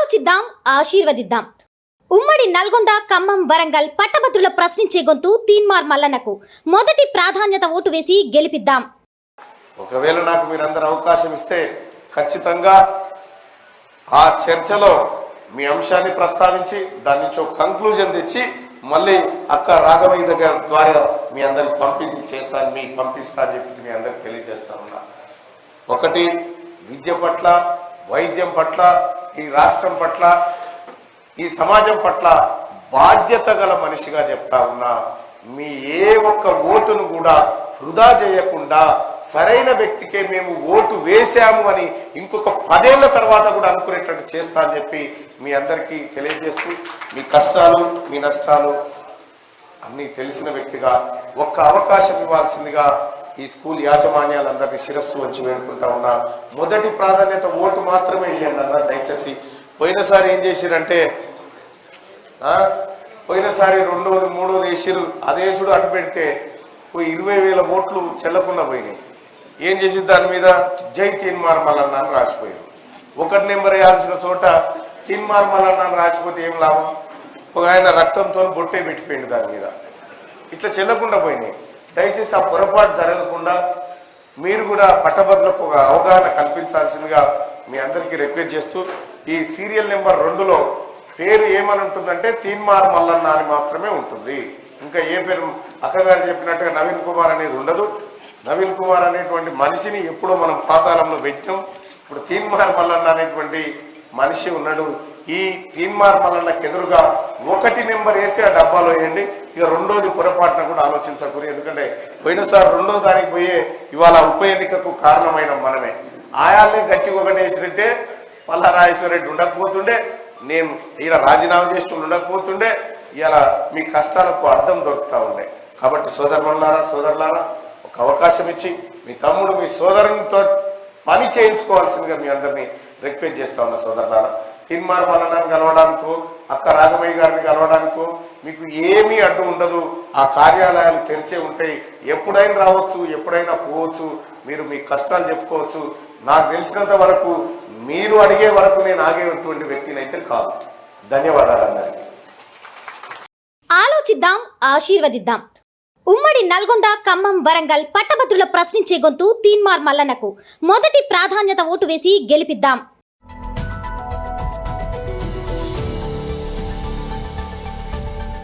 ఆలోచిద్దాం, ఆశీర్వదిద్దాం. ఉమ్మడి నల్గొండ, ఖమ్మం, వరంగల్ పట్టభద్రుల ప్రశ్నించే గొంతు తీన్మార్ మల్లన్నకు మొదటి ప్రాధాన్యత ఓటు వేసి గెలిపిద్దాం. ఒకవేళ నాకు మీరందరూ అవకాశం ఇస్తే ఖచ్చితంగా ఆ చర్చలో మీ అంశాన్ని ప్రస్తావించి దాని నుంచి ఒక కంక్లూజన్ తెచ్చి మళ్ళీ అక్క రాఘవయ్య దగ్గర ద్వారా మీ అందరికి పంపిస్తా అని చెప్పి మీ అందరికి తెలియజేస్తా ఉన్నా. ఒకటి, విద్య పట్ల, వైద్యం పట్ల, ఈ రాష్ట్రం పట్ల, ఈ సమాజం పట్ల బాధ్యత గల మనిషిగా చెప్తా ఉన్నా. మీ ఏ ఒక్క ఓటును కూడా వృధా చేయకుండా సరైన వ్యక్తికే మేము ఓటు వేశాము అని ఇంకొక 10 ఏళ్ల తర్వాత కూడా అనుకునేటట్టు చేస్తా అని చెప్పి మీ అందరికీ తెలియజేస్తూ, మీ కష్టాలు మీ నష్టాలు అన్నీ తెలిసిన వ్యక్తిగా ఒక్క అవకాశం ఇవ్వాల్సిందిగా ఈ స్కూల్ యాజమాన్యాలందరినీ శిరస్సు వచ్చి వేడుకుంటా ఉన్నా. మొదటి ప్రాధాన్యత ఓటు మాత్రమే ఇవ్వండి అన్న దయచేసి. పోయినసారి ఏం చేసిరంటే పోయినసారి 2వ 3వ వేసిరు, అదేసుడు అటు పెడితే 20,000 ఓట్లు చెల్లకుండా పోయినాయి. ఏం చేసి దాని మీద జై తీన్మార్ మల్లన్న అని రాసిపోయారు. 1 నెంబర్ వేయాల్సిన చోట తీన్మార్ మల్లన్న అని రాసిపోతే ఏం లాభం? ఒక ఆయన రక్తంతో బొట్టే పెట్టిపోయింది దాని మీద. ఇట్లా చెల్లకుండా పోయినాయి. దయచేసి ఆ పొరపాటు జరగకుండా మీరు కూడా పట్టభద్రులకు ఒక అవగాహన కల్పించాల్సిందిగా మీ అందరికీ రిక్వెస్ట్ చేస్తూ, ఈ సీరియల్ నెంబర్ 2లో పేరు ఏమని ఉంటుందంటే తీన్మార్ మల్లన్న అని మాత్రమే ఉంటుంది. ఇంకా ఏ పేరు అక్కగారు చెప్పినట్టుగా నవీన్ కుమార్ అనేది ఉండదు. నవీన్ కుమార్ అనేటువంటి మనిషిని ఎప్పుడో మనం పాతాళంలో పెట్టినాం. ఇప్పుడు తీన్మార్ మల్లన్న అనేటువంటి మనిషి ఉన్నాడు. ఈ తీన్మార్ మల్లన్నకు ఎదురుగా 1 నెంబర్ వేసి ఆ డబ్బాలో వేయండి. ఇక 2వది పొరపాటున కూడా ఆలోచించకూడదు. ఎందుకంటే పోయినసారి 2వ తారీఖు పోయే ఇవాళ ఉప ఎన్నికకు కారణమైన మనమే. ఆయాల్ని గట్టి 1 వేసినట్టే పల్లారాజేశ్వర రెడ్డి ఉండకపోతుండే, నేను ఈయన రాజీనామా చేస్తూ ఉండకపోతుండే, ఇలా మీ కష్టాలకు అర్థం దొరుకుతూ ఉండే. కాబట్టి సోదరులారా ఒక అవకాశం ఇచ్చి మీ తమ్ముడు మీ సోదరునితో పని చేయించుకోవాల్సిందిగా మీ అందరినీ రిక్వెస్ట్ చేస్తా ఉన్నా. సోదరులారా, తీన్మార్ మల్లన్నని కలవడానికో అక్క రాఘవయ్య గారిని కలవడానికో మీకు ఏమీ అడ్డు ఉండదు. ఆ కార్యాలయాలు తెరిచే ఉంటాయి. ఎప్పుడైనా రావచ్చు, ఎప్పుడైనా పోవచ్చు. మీరు మీ కష్టాలు చెప్పుకోవచ్చు. నాకు తెలిసినంత వరకు మీరు అడిగే వరకు నేను ఆగేటువంటి వ్యక్తిని అయితే కాదు. ధన్యవాదాలు అందరికీ. ఆలోచిద్దాం, ఆశీర్వదిద్దాం. ఉమ్మడి నల్గొండ, ఖమ్మం, వరంగల్ పట్టభద్రుల ప్రశ్నించే గొంతు తీన్మార్ మల్లన్నకు మొదటి ప్రాధాన్యత ఓటు వేసి గెలిపిద్దాం.